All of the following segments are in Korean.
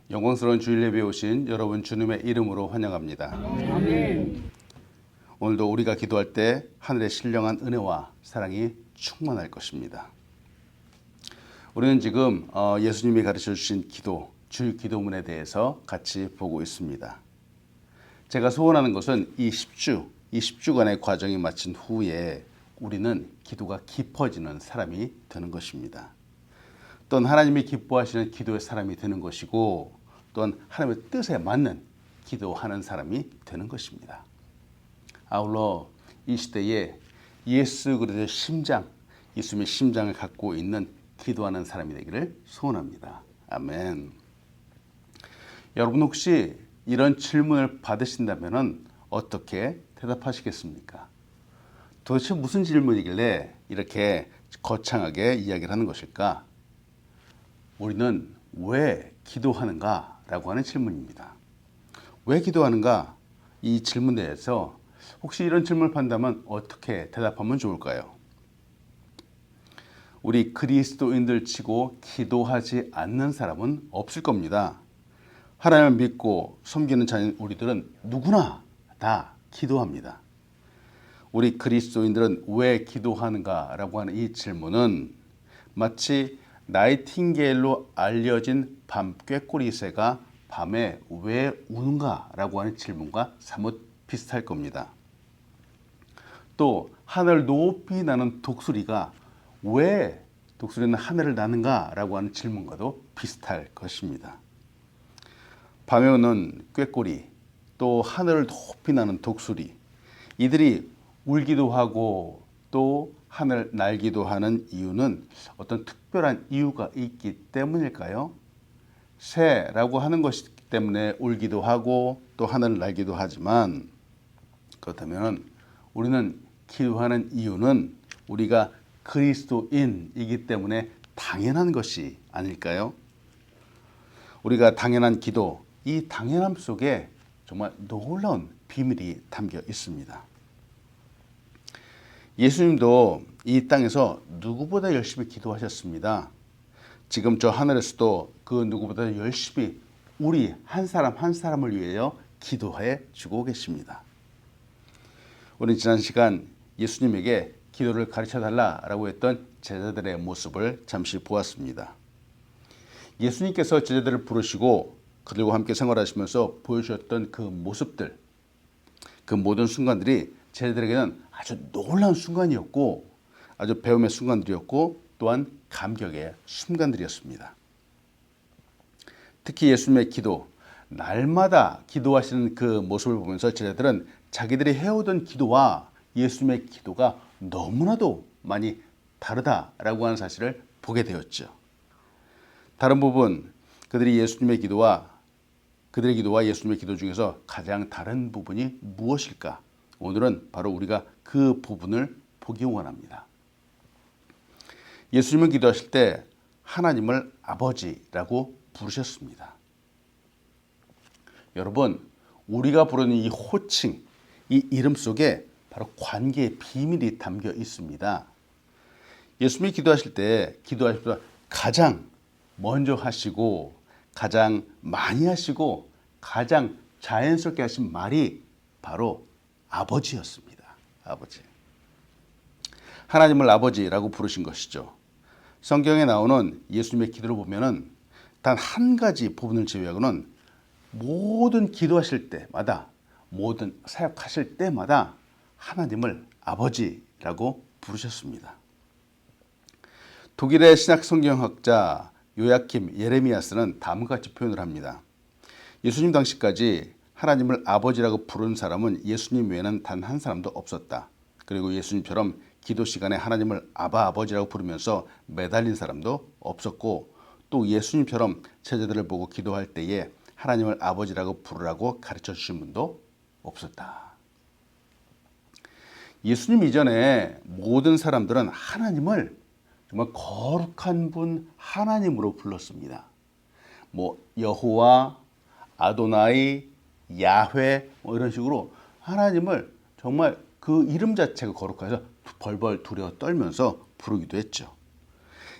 영광스러운 주일 예배에 오신 여러분 주님의 이름으로 환영합니다. 아멘. 오늘도 우리가 기도할 때 하늘의 신령한 은혜와 사랑이 충만할 것입니다. 우리는 지금 예수님이 가르쳐 주신 기도, 주일 기도문에 대해서 같이 보고 있습니다. 제가 소원하는 것은 이 10주간의 과정이 마친 후에 우리는 기도가 깊어지는 사람이 되는 것입니다. 또한 하나님이 기뻐하시는 기도의 사람이 되는 것이고, 또한 하나님의 뜻에 맞는 기도하는 사람이 되는 것입니다. 아울러 이 시대에 예수 그리스도의 심장, 예수님의 심장을 갖고 있는 기도하는 사람이 되기를 소원합니다. 아멘. 여러분 혹시 이런 질문을 받으신다면 어떻게 대답하시겠습니까? 도대체 무슨 질문이길래 이렇게 거창하게 이야기를 하는 것일까? 우리는 왜 기도하는가? 라고 하는 질문입니다. 왜 기도하는가? 이 질문에 대해서 혹시 이런 질문을 받는다면 어떻게 대답하면 좋을까요? 우리 그리스도인들 치고 기도하지 않는 사람은 없을 겁니다. 하나님을 믿고 섬기는 자인 우리들은 누구나 다 기도합니다. 우리 그리스도인들은 왜 기도하는가? 라고 하는 이 질문은 마치 나이팅게일로 알려진 밤 꾀꼬리 새가 밤에 왜 우는가? 라고 하는 질문과 사뭇 비슷할 겁니다. 또 하늘 높이 나는 독수리가 왜 독수리는 하늘을 나는가? 라고 하는 질문과도 비슷할 것입니다. 밤에 우는 꾀꼬리, 또 하늘을 높이 나는 독수리, 이들이 울기도 하고 또 하늘 날기도 하는 이유는 어떤 특별한 이유가 있기 때문일까요? 새라고 하는 것이기 때문에 울기도 하고 또 하늘을 날기도 하지만, 그렇다면 우리는 기도하는 이유는 우리가 그리스도인이기 때문에 당연한 것이 아닐까요? 우리가 당연한 기도, 이 당연함 속에 정말 놀라운 비밀이 담겨 있습니다. 예수님도 이 땅에서 누구보다 열심히 기도하셨습니다. 지금 저 하늘에서도 그 누구보다 열심히 우리 한 사람 한 사람을 위하여 기도해 주고 계십니다. 우리 지난 시간 예수님에게 기도를 가르쳐 달라라고 했던 제자들의 모습을 잠시 보았습니다. 예수님께서 제자들을 부르시고 그들과 함께 생활하시면서 보여주셨던 그 모습들, 그 모든 순간들이 제자들에게는 아주 놀라운 순간이었고, 아주 배움의 순간들이었고, 또한 감격의 순간들이었습니다. 특히 예수님의 기도, 날마다 기도하시는 그 모습을 보면서 제자들은 자기들이 해오던 기도와 예수님의 기도가 너무나도 많이 다르다라고 하는 사실을 보게 되었죠. 다른 부분, 그들의 기도와 예수님의 기도 중에서 가장 다른 부분이 무엇일까? 오늘은 바로 우리가 그 부분을 보기 원합니다. 예수님은 기도하실 때 하나님을 아버지라고 부르셨습니다. 여러분, 우리가 부르는 이 호칭, 이 이름 속에 바로 관계의 비밀이 담겨 있습니다. 예수님이 기도하실 때 가장 먼저 하시고 가장 많이 하시고 가장 자연스럽게 하신 말이 바로 아버지였습니다. 아버지. 하나님을 아버지라고 부르신 것이죠. 성경에 나오는 예수님의 기도를 보면은 단 한 가지 부분을 제외하고는 모든 기도하실 때마다, 모든 사역하실 때마다 하나님을 아버지라고 부르셨습니다. 독일의 신약 성경학자 요야킴 예레미야스는 다음과 같이 표현을 합니다. 예수님 당시까지 하나님을 아버지라고 부른 사람은 예수님 외에는 단 한 사람도 없었다. 그리고 예수님처럼 기도 시간에 하나님을 아버지라고 부르면서 매달린 사람도 없었고, 또 예수님처럼 제자들을 보고 기도할 때에 하나님을 아버지라고 부르라고 가르쳐 주신 분도 없었다. 예수님 이전에 모든 사람들은 하나님을 정말 거룩한 분 하나님으로 불렀습니다. 여호와, 아도나이, 야훼 이런 식으로 하나님을 정말 그 이름 자체가 거룩해서 벌벌 두려워 떨면서 부르기도 했죠.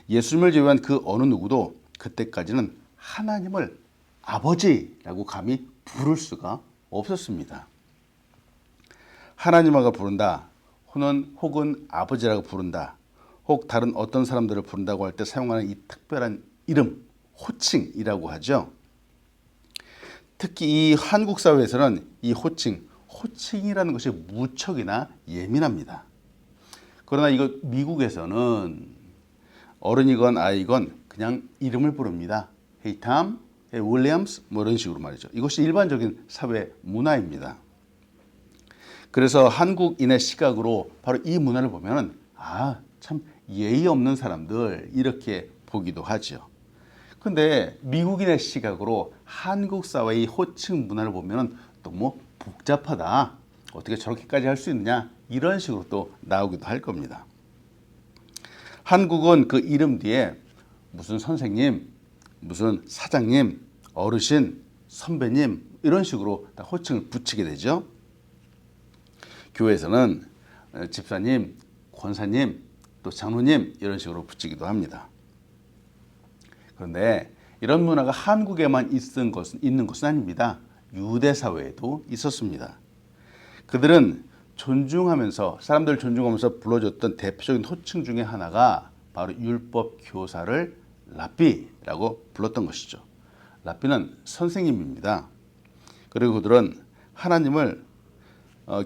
예수님을 제외한 그 어느 누구도 그때까지는 하나님을 아버지라고 감히 부를 수가 없었습니다. 하나님을 부른다, 혹은 아버지라고 부른다, 혹 다른 어떤 사람들을 부른다고 할 때 사용하는 이 특별한 이름, 호칭이라고 하죠. 특히 이 한국 사회에서는 이 호칭이라는 것이 무척이나 예민합니다. 그러나 이거 미국에서는 어른이건 아이건 그냥 이름을 부릅니다. Hey Tom, Hey Williams 뭐 이런 식으로 말이죠. 이것이 일반적인 사회 문화입니다. 그래서 한국인의 시각으로 바로 이 문화를 보면은 참 예의 없는 사람들 이렇게 보기도 하죠. 근데 미국인의 시각으로 한국 사회의 호칭 문화를 보면은 또 뭐 복잡하다. 어떻게 저렇게까지 할 수 있느냐? 이런 식으로 또 나오기도 할 겁니다. 한국은 그 이름 뒤에 무슨 선생님, 무슨 사장님, 어르신, 선배님 이런 식으로 다 호칭을 붙이게 되죠. 교회에서는 집사님, 권사님, 또 장로님 이런 식으로 붙이기도 합니다. 그런데 이런 문화가 한국에만 있는 것은 아닙니다. 유대 사회에도 있었습니다. 그들은 사람들을 존중하면서 불러줬던 대표적인 호칭 중에 하나가 바로 율법 교사를 랍비라고 불렀던 것이죠. 랍비는 선생님입니다. 그리고 그들은 하나님을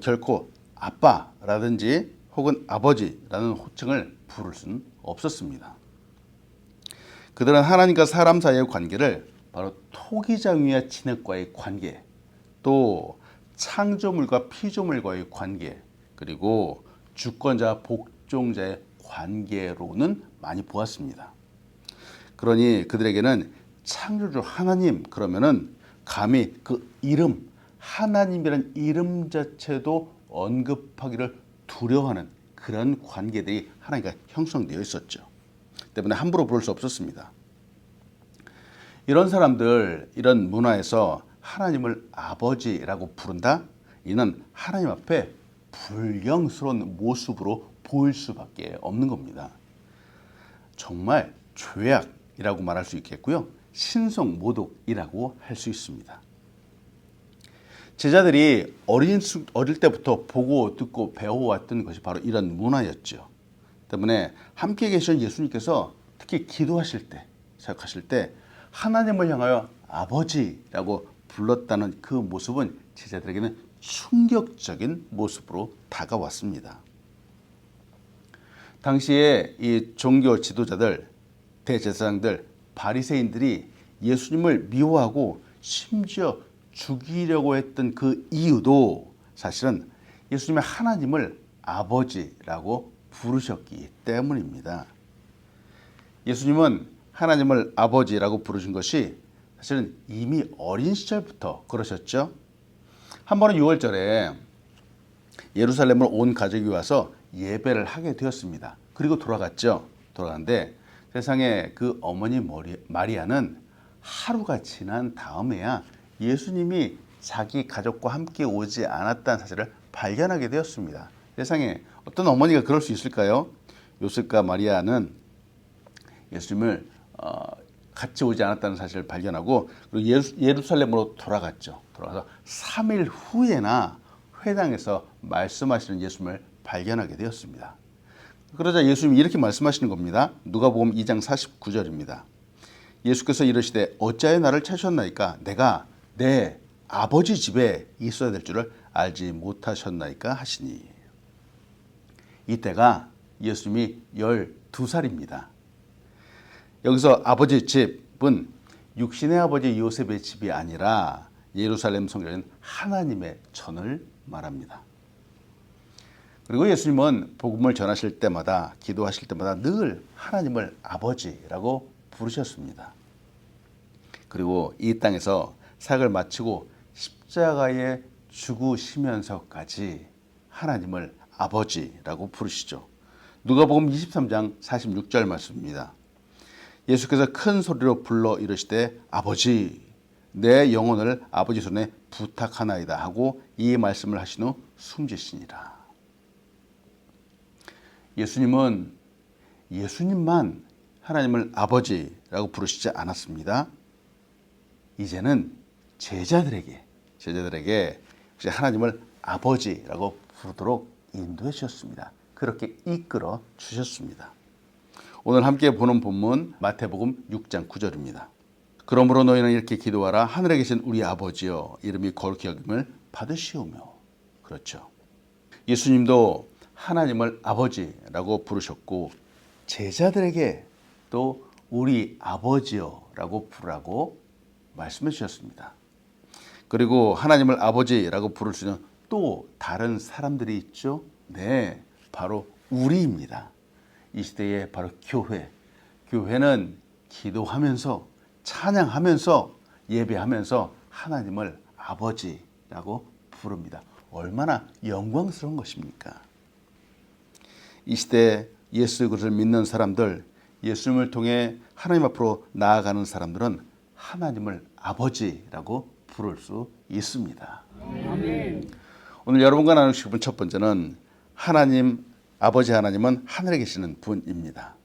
결코 아빠라든지 혹은 아버지라는 호칭을 부를 수는 없었습니다. 그들은 하나님과 사람 사이의 관계를 바로 토기장유와 진흙과의 관계, 또 창조물과 피조물과의 관계, 그리고 주권자 복종자의 관계로는 많이 보았습니다. 그러니 그들에게는 창조주 하나님 그러면은 감히 그 이름, 하나님이라는 이름 자체도 언급하기를 두려워하는 그런 관계들이 하나님과 형성되어 있었죠. 때문에 함부로 부를 수 없었습니다. 이런 사람들, 이런 문화에서 하나님을 아버지라고 부른다? 이는 하나님 앞에 불경스러운 모습으로 보일 수밖에 없는 겁니다. 정말 죄악이라고 말할 수 있겠고요. 신성모독이라고 할 수 있습니다. 제자들이 어릴 때부터 보고 듣고 배워왔던 것이 바로 이런 문화였죠. 때문에 함께 계신 예수님께서 특히 기도하실 때, 사역하실 때 하나님을 향하여 아버지라고 불렀다는 그 모습은 제자들에게는 충격적인 모습으로 다가왔습니다. 당시에 이 종교 지도자들, 대제사장들, 바리새인들이 예수님을 미워하고 심지어 죽이려고 했던 그 이유도 사실은 예수님의 하나님을 아버지라고 부르셨기 때문입니다. 예수님은 하나님을 아버지라고 부르신 것이 사실은 이미 어린 시절부터 그러셨죠. 한 번은 6월절에 예루살렘을 온 가족이 와서 예배를 하게 되었습니다. 그리고 돌아갔죠. 돌아갔는데 세상에 그 어머니 마리아는 하루가 지난 다음에야 예수님이 자기 가족과 함께 오지 않았다는 사실을 발견하게 되었습니다. 세상에 어떤 어머니가 그럴 수 있을까요? 요셉과 마리아는 예수님을 같이 오지 않았다는 사실을 발견하고 그리고 예루살렘으로 돌아갔죠. 돌아가서 3일 후에나 회당에서 말씀하시는 예수님을 발견하게 되었습니다. 그러자 예수님이 이렇게 말씀하시는 겁니다. 누가복음 2장 49절입니다. 예수께서 이르시되 어찌하여 나를 찾으셨나이까? 내가 내 아버지 집에 있어야 될 줄을 알지 못하셨나이까 하시니. 이때가 예수님이 12살입니다. 여기서 아버지 집은 육신의 아버지 요셉의 집이 아니라 예루살렘 성전인 하나님의 전을 말합니다. 그리고 예수님은 복음을 전하실 때마다 기도하실 때마다 늘 하나님을 아버지라고 부르셨습니다. 그리고 이 땅에서 사역을 마치고 십자가에 죽으시면서까지 하나님을 아버지라고 부르시죠. 누가복음 23장 46절 말씀입니다. 예수께서 큰 소리로 불러 이르시되 아버지 내 영혼을 아버지 손에 부탁하나이다 하고 이 말씀을 하신 후 숨지시니라. 예수님은 예수님만 하나님을 아버지라고 부르시지 않았습니다. 이제는 제자들에게 혹시 하나님을 아버지라고 부르도록 인도해 주셨습니다. 그렇게 이끌어 주셨습니다. 오늘 함께 보는 본문 마태복음 6장 9절입니다. 그러므로 너희는 이렇게 기도하라. 하늘에 계신 우리 아버지여, 이름이 거룩히 여김을 받으시오며. 그렇죠. 예수님도 하나님을 아버지라고 부르셨고 제자들에게 또 우리 아버지여라고 부르라고 말씀해 주셨습니다. 그리고 하나님을 아버지라고 부를 수 있는 또 다른 사람들이 있죠. 네, 바로 우리입니다. 이 시대에 바로 교회는 기도하면서 찬양하면서 예배하면서 하나님을 아버지라고 부릅니다. 얼마나 영광스러운 것입니까? 이 시대에 예수 그리스도를 믿는 사람들, 예수님을 통해 하나님 앞으로 나아가는 사람들은 하나님을 아버지라고 부를 수 있습니다. 아멘. 오늘 여러분과 나누고 싶은 첫 번째는 하나님, 아버지 하나님은 하늘에 계시는 분입니다.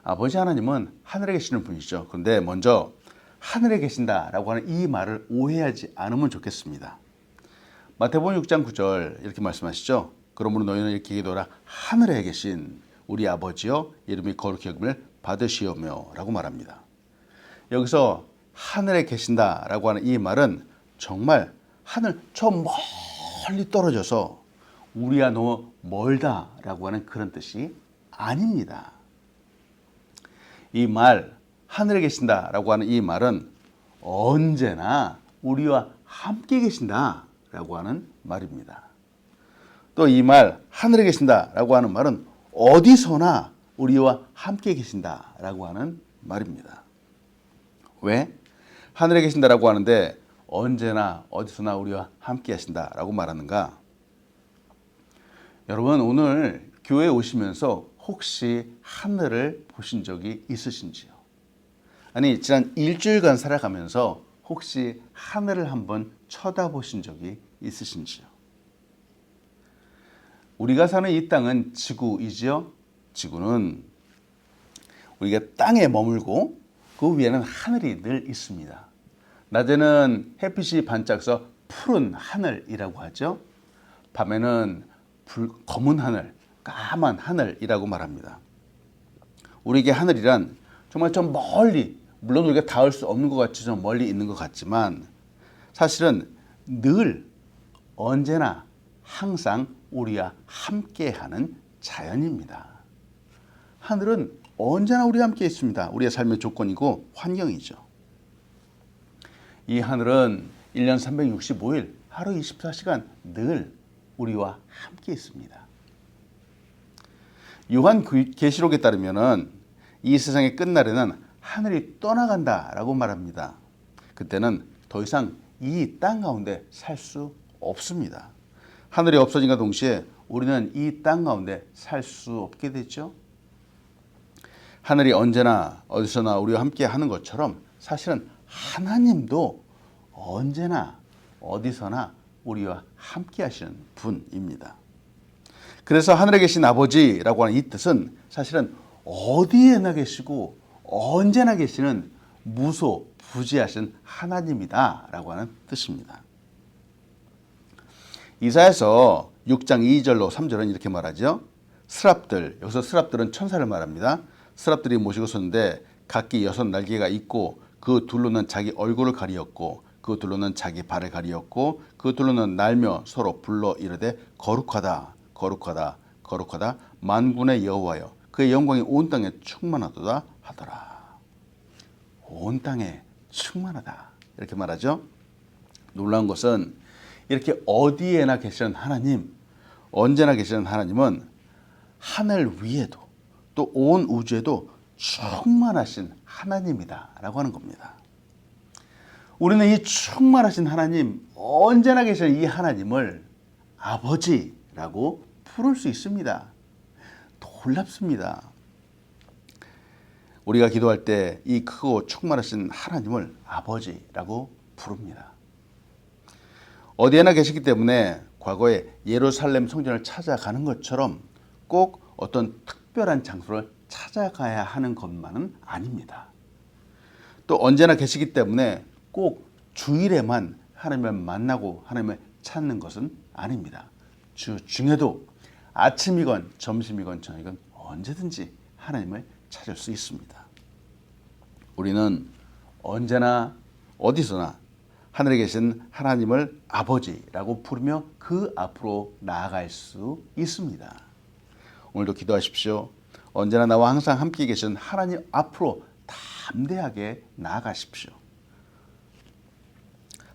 아버지 하나님은 하늘에 계시는 분이죠. 그런데 먼저 하늘에 계신다라고 하는 이 말을 오해하지 않으면 좋겠습니다. 마태복음 6장 9절 이렇게 말씀하시죠. 그러므로 너희는 이렇게 기도하라. 하늘에 계신 우리 아버지여, 이름이 거룩히 여김을 받으시오며 라고 말합니다. 여기서 하늘에 계신다라고 하는 이 말은 정말 하늘 저 멀리 떨어져서 우리와 너무 멀다라고 하는 그런 뜻이 아닙니다. 이 말, 하늘에 계신다라고 하는 이 말은 언제나 우리와 함께 계신다라고 하는 말입니다. 또 이 말, 하늘에 계신다라고 하는 말은 어디서나 우리와 함께 계신다라고 하는 말입니다. 왜? 하늘에 계신다라고 하는데 언제나 어디서나 우리와 함께 하신다라고 말하는가? 여러분, 오늘 교회에 오시면서 혹시 하늘을 보신 적이 있으신지요? 아니, 지난 일주일간 살아가면서 혹시 하늘을 한번 쳐다보신 적이 있으신지요? 우리가 사는 이 땅은 지구이지요. 지구는 우리가 땅에 머물고 그 위에는 하늘이 늘 있습니다. 낮에는 햇빛이 반짝서 푸른 하늘이라고 하죠. 밤에는 검은 하늘, 까만 하늘이라고 말합니다. 우리에게 하늘이란 정말 좀 멀리, 물론 우리가 닿을 수 없는 것 같이 좀 멀리 있는 것 같지만 사실은 늘 언제나 항상 우리와 함께하는 자연입니다. 하늘은 언제나 우리와 함께 있습니다. 우리의 삶의 조건이고 환경이죠. 이 하늘은 1년 365일 하루 24시간 늘 우리와 함께 있습니다. 요한계시록에 따르면 이 세상의 끝날에는 하늘이 떠나간다라고 말합니다. 그때는 더 이상 이 땅 가운데 살 수 없습니다. 하늘이 없어진과 동시에 우리는 이 땅 가운데 살 수 없게 되죠. 하늘이 언제나 어디서나 우리와 함께 하는 것처럼 사실은 하나님도 언제나 어디서나 우리와 함께 하시는 분입니다. 그래서 하늘에 계신 아버지라고 하는 이 뜻은 사실은 어디에나 계시고 언제나 계시는 무소부지하신 하나님이다라고 하는 뜻입니다. 이사야서 6장 2절로 3절은 이렇게 말하죠. 스랍들, 여기서 스랍들은 천사를 말합니다. 스랍들이 모시고 섰는데 각기 6날개가 있고 그 둘로는 자기 얼굴을 가리었고 그 둘로는 자기 발을 가리었고 그 둘로는 날며 서로 불러 이르되 거룩하다 거룩하다 거룩하다 만군의 여호와여, 그의 영광이 온 땅에 충만하도다 하더라. 온 땅에 충만하다 이렇게 말하죠. 놀라운 것은 이렇게 어디에나 계시는 하나님, 언제나 계시는 하나님은 하늘 위에도 또 온 우주에도 충만하신 하나님이다라고 하는 겁니다. 우리는 이 충만하신 하나님, 언제나 계시는 이 하나님을 아버지라고 부를 수 있습니다. 놀랍습니다. 우리가 기도할 때 이 크고 충만하신 하나님을 아버지라고 부릅니다. 어디에나 계시기 때문에 과거에 예루살렘 성전을 찾아가는 것처럼 꼭 어떤 특별한 장소를 찾아가야 하는 것만은 아닙니다. 또 언제나 계시기 때문에 꼭 주일에만 하나님을 만나고 하나님을 찾는 것은 아닙니다. 주 중에도 아침이건 점심이건 저녁이건 언제든지 하나님을 찾을 수 있습니다. 우리는 언제나 어디서나 하늘에 계신 하나님을 아버지라고 부르며 그 앞으로 나아갈 수 있습니다. 오늘도 기도하십시오. 언제나 나와 항상 함께 계신 하나님 앞으로 담대하게 나아가십시오.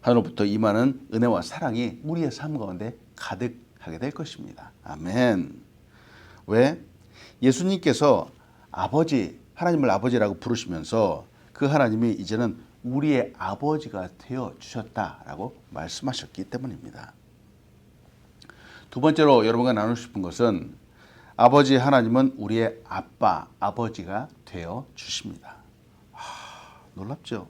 하늘로부터 임하는 은혜와 사랑이 우리의 삶 가운데 가득하게 될 것입니다. 아멘. 왜? 예수님께서 아버지, 하나님을 아버지라고 부르시면서 그 하나님이 이제는 우리의 아버지가 되어 주셨다라고 말씀하셨기 때문입니다. 두 번째로 여러분과 나누고 싶은 것은 아버지 하나님은 우리의 아빠, 아버지가 되어 주십니다. 놀랍죠?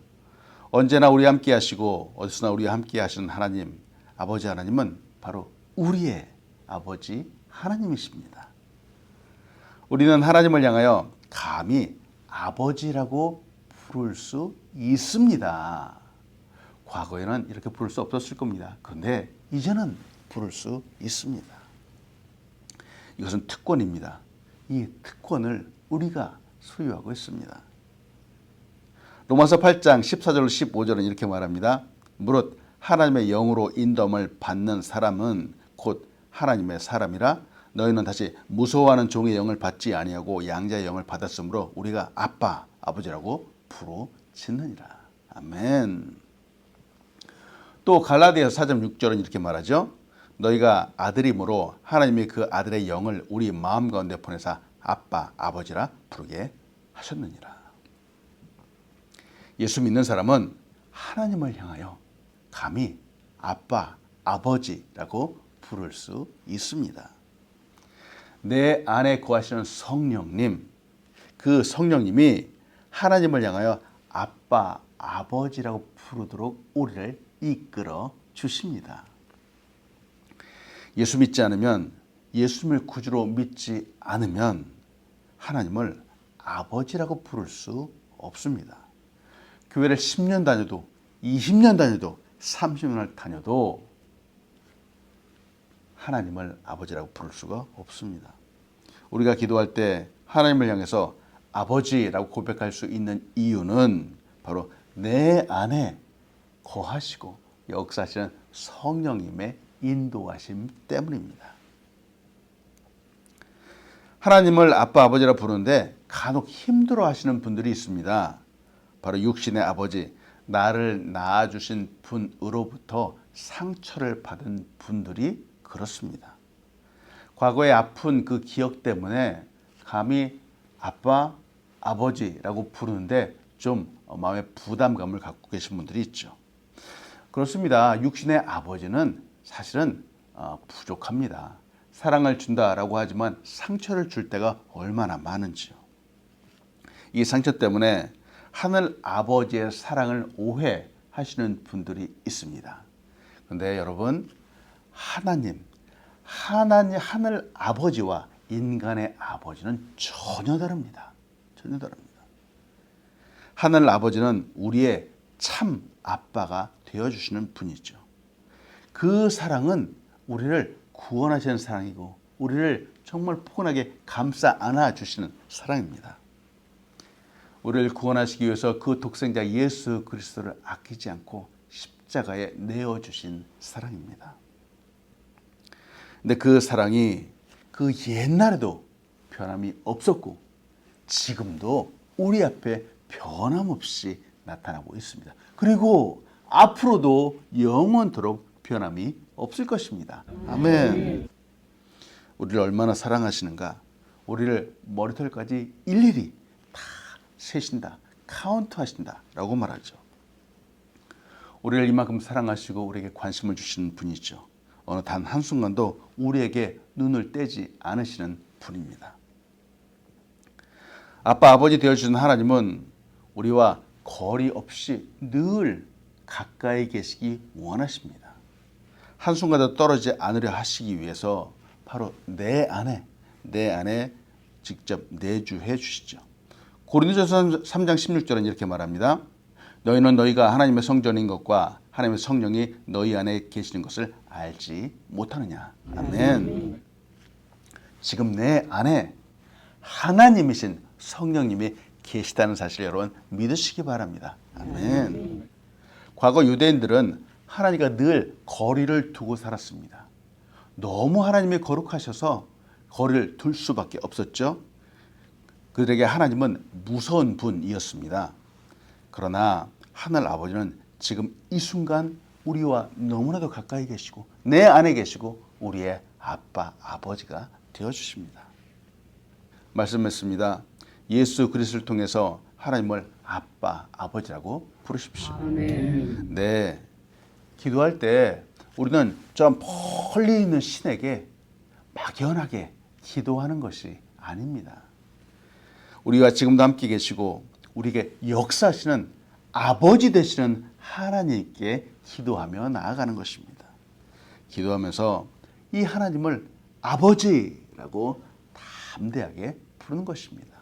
언제나 우리와 함께 하시고 어디서나 우리와 함께 하시는 하나님, 아버지 하나님은 바로 우리의 아버지 하나님이십니다. 우리는 하나님을 향하여 감히 아버지라고 부를 수 있습니다. 과거에는 이렇게 부를 수 없었을 겁니다. 그런데 이제는 부를 수 있습니다. 이것은 특권입니다. 이 특권을 우리가 소유하고 있습니다. 로마서 8장 14절 15절은 이렇게 말합니다. 무릇 하나님의 영으로 인도함을 받는 사람은 곧 하나님의 사람이라 너희는 다시 무서워하는 종의 영을 받지 아니하고 양자의 영을 받았으므로 우리가 아빠, 아버지라고 부르짖느니라. 아멘. 또 갈라디아서 4장 6절은 이렇게 말하죠. 너희가 아들이므로 하나님이 그 아들의 영을 우리 마음 가운데 보내사 아빠, 아버지라 부르게 하셨느니라. 예수 믿는 사람은 하나님을 향하여 감히 아빠, 아버지라고 부를 수 있습니다. 내 안에 거하시는 성령님, 그 성령님이 하나님을 향하여 아빠, 아버지라고 부르도록 우리를 이끌어 주십니다. 예수 믿지 않으면, 예수님을 구주로 믿지 않으면 하나님을 아버지라고 부를 수 없습니다. 교회를 10년 다녀도 20년 다녀도 30년을 다녀도 하나님을 아버지라고 부를 수가 없습니다. 우리가 기도할 때 하나님을 향해서 아버지라고 고백할 수 있는 이유는 바로 내 안에 거하시고 역사하시는 성령님의 인도하심 때문입니다. 하나님을 아빠, 아버지라 부르는데 간혹 힘들어 하시는 분들이 있습니다. 바로 육신의 아버지, 나를 낳아주신 분으로부터 상처를 받은 분들이 그렇습니다. 과거의 아픈 그 기억 때문에 감히 아빠, 아버지라고 부르는데 좀 마음의 부담감을 갖고 계신 분들이 있죠. 그렇습니다. 육신의 아버지는 사실은 부족합니다. 사랑을 준다라고 하지만 상처를 줄 때가 얼마나 많은지요. 이 상처 때문에 하늘 아버지의 사랑을 오해하시는 분들이 있습니다. 그런데 여러분, 하늘 아버지와 인간의 아버지는 전혀 다릅니다. 전혀 다릅니다. 하늘 아버지는 우리의 참 아빠가 되어주시는 분이죠. 그 사랑은 우리를 구원하시는 사랑이고 우리를 정말 포근하게 감싸 안아주시는 사랑입니다. 우리를 구원하시기 위해서 그 독생자 예수 그리스도를 아끼지 않고 십자가에 내어주신 사랑입니다. 근데 그 사랑이 그 옛날에도 변함이 없었고 지금도 우리 앞에 변함없이 나타나고 있습니다. 그리고 앞으로도 영원토록 변함이 없을 것입니다. 아멘. 우리를 얼마나 사랑하시는가. 우리를 머리털까지 일일이 다 세신다, 카운트하신다 라고 말하죠. 우리를 이만큼 사랑하시고 우리에게 관심을 주시는 분이죠. 어느 단 한순간도 우리에게 눈을 떼지 않으시는 분입니다. 아빠, 아버지 되어주신 하나님은 우리와 거리 없이 늘 가까이 계시기 원하십니다. 한순간도 떨어지지 않으려 하시기 위해서 바로 내 안에 직접 내주해 주시죠. 고린도전서 3장 16절은 이렇게 말합니다. 너희는 너희가 하나님의 성전인 것과 하나님의 성령이 너희 안에 계시는 것을 알지 못하느냐. 아멘. 지금 내 안에 하나님이신 성령님이 계시다는 사실 여러분 믿으시기 바랍니다. 아멘. 과거 유대인들은 하나님과 늘 거리를 두고 살았습니다. 너무 하나님이 거룩하셔서 거리를 둘 수밖에 없었죠. 그들에게 하나님은 무서운 분이었습니다. 그러나 하늘 아버지는 지금 이 순간 우리와 너무나도 가까이 계시고 내 안에 계시고 우리의 아빠, 아버지가 되어주십니다. 말씀했습니다. 예수 그리스도를 통해서 하나님을 아빠, 아버지라고 부르십시오. 아멘. 네, 기도할 때 우리는 좀 멀리 있는 신에게 막연하게 기도하는 것이 아닙니다. 우리와 지금도 함께 계시고 우리에게 역사하시는 아버지 되시는 하나님께 기도하며 나아가는 것입니다. 기도하면서 이 하나님을 아버지라고 담대하게 부르는 것입니다.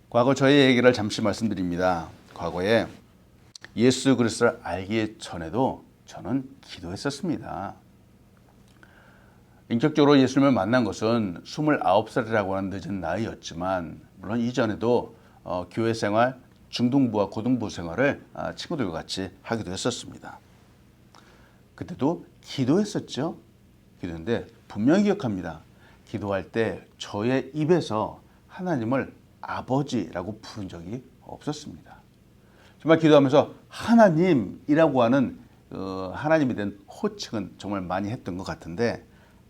과거 저의 얘기를 잠시 말씀드립니다. 과거에 예수 그리스도를 알기 전에도 저는 기도했었습니다. 인격적으로 예수님을 만난 것은 29살이라고 하는 늦은 나이였지만 물론 이전에도 교회 생활, 중등부와 고등부 생활을 친구들과 같이 하기도 했었습니다. 그때도 기도했었죠. 기도했는데 분명히 기억합니다. 기도할 때 저의 입에서 하나님을 아버지라고 부른 적이 없었습니다. 정말 기도하면서 하나님이라고 하는 하나님에 대한 호칭은 정말 많이 했던 것 같은데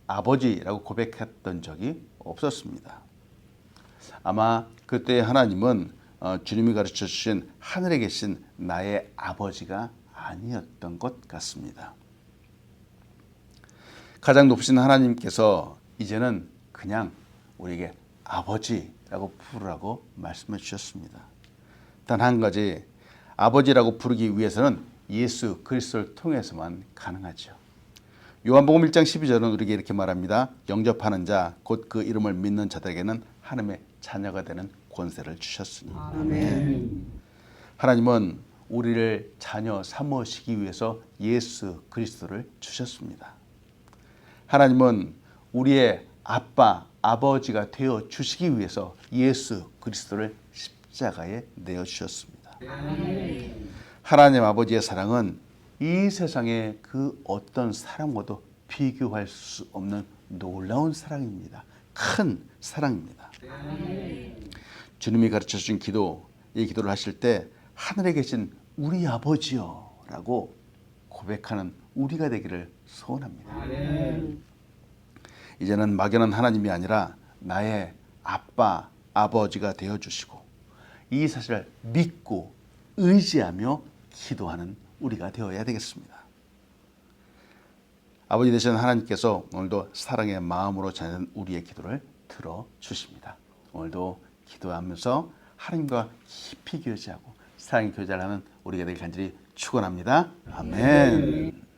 아버지라고 고백했던 적이 없었습니다. 아마 그때 하나님은 주님이 가르쳐 주신 하늘에 계신 나의 아버지가 아니었던 것 같습니다. 가장 높으신 하나님께서 이제는 그냥 우리에게 아버지라고 부르라고 말씀해 주셨습니다. 단 한 가지, 아버지라고 부르기 위해서는 예수 그리스도를 통해서만 가능하죠. 요한복음 1장 12절은 우리에게 이렇게 말합니다. 영접하는 자, 곧 그 이름을 믿는 자들에게는 하나님의 자녀가 되는 권세를 주셨으니. 아멘. 하나님은 우리를 자녀 삼으시기 위해서 예수 그리스도를 주셨습니다. 하나님은 우리의 아빠, 아버지가 되어 주시기 위해서 예수 그리스도를 십자가에 내어 주셨습니다. 하나님 아버지의 사랑은 이 세상의 그 어떤 사랑과도 비교할 수 없는 놀라운 사랑입니다. 큰 사랑입니다. 주님이 가르쳐 주신 기도, 이 기도를 하실 때 하늘에 계신 우리 아버지요 라고 고백하는 우리가 되기를 소원합니다. 이제는 막연한 하나님이 아니라 나의 아빠, 아버지가 되어주시고 이 사실을 믿고 의지하며 기도하는 우리가 되어야 되겠습니다. 아버지 되시는 하나님께서 오늘도 사랑의 마음으로 자는 우리의 기도를 들어주십니다. 오늘도 기도하면서 하나님과 깊이 교제하고 사랑의 교제를 하는 우리가 되길 간절히 축원합니다. 아멘.